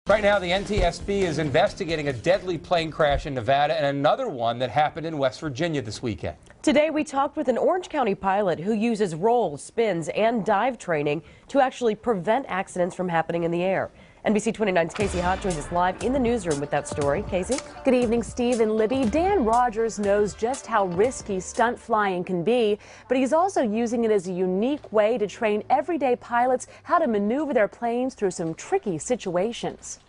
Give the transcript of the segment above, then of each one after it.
Right now, the NTSB is investigating a deadly plane crash in Nevada and another one that happened in West Virginia this weekend. Today, we talked with an Orange County pilot who uses rolls, spins, and dive training to actually prevent accidents from happening in the air. NBC 29's Casey Hott joins us live in the newsroom with that story. Casey? Good evening, Steve and Libby. Dan Rogers knows just how risky stunt flying can be, but he's also using it as a unique way to train everyday pilots how to maneuver their planes through some tricky situations.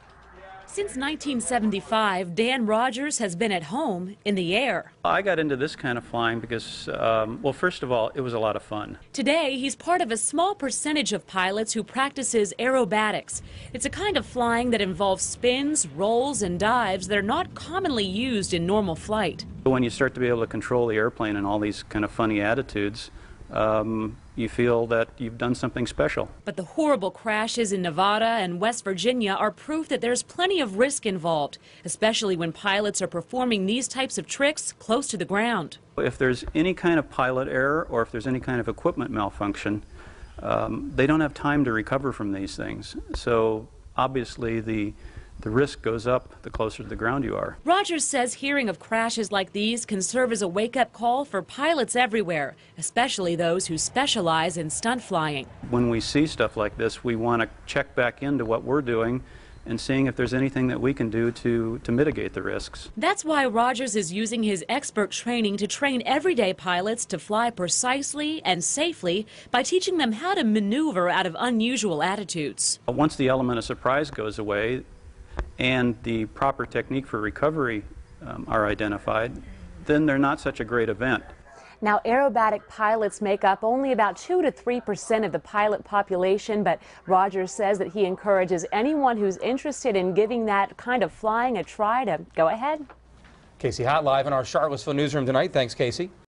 Since 1975, Dan Rogers has been at home in the air. I got into this kind of flying because, well, first of all, it was a lot of fun. Today, he's part of a small percentage of pilots who practices aerobatics. It's a kind of flying that involves spins, rolls, and dives that are not commonly used in normal flight. When you start to be able to control the airplane and all these kind of funny attitudes, you feel that you've done something special. But the horrible crashes in Nevada and West Virginia are proof that there's plenty of risk involved, especially when pilots are performing these types of tricks close to the ground. If there's any kind of pilot error or if there's any kind of equipment malfunction, they don't have time to recover from these things. So obviously the risk goes up the closer to the ground you are. Rogers says hearing of crashes like these can serve as a wake-up call for pilots everywhere, especially those who specialize in stunt flying. When we see stuff like this, we want to check back into what we're doing and seeing if there's anything that we can do to mitigate the risks. That's why Rogers is using his expert training to train everyday pilots to fly precisely and safely by teaching them how to maneuver out of unusual attitudes. Once the element of surprise goes away, and the proper technique for recovery are identified, then they're not such a great event. Now, aerobatic pilots make up only about 2 to 3% of the pilot population, but Rogers says that he encourages anyone who's interested in giving that kind of flying a try to go ahead. Casey Hott live in our Charlottesville newsroom tonight. Thanks, Casey.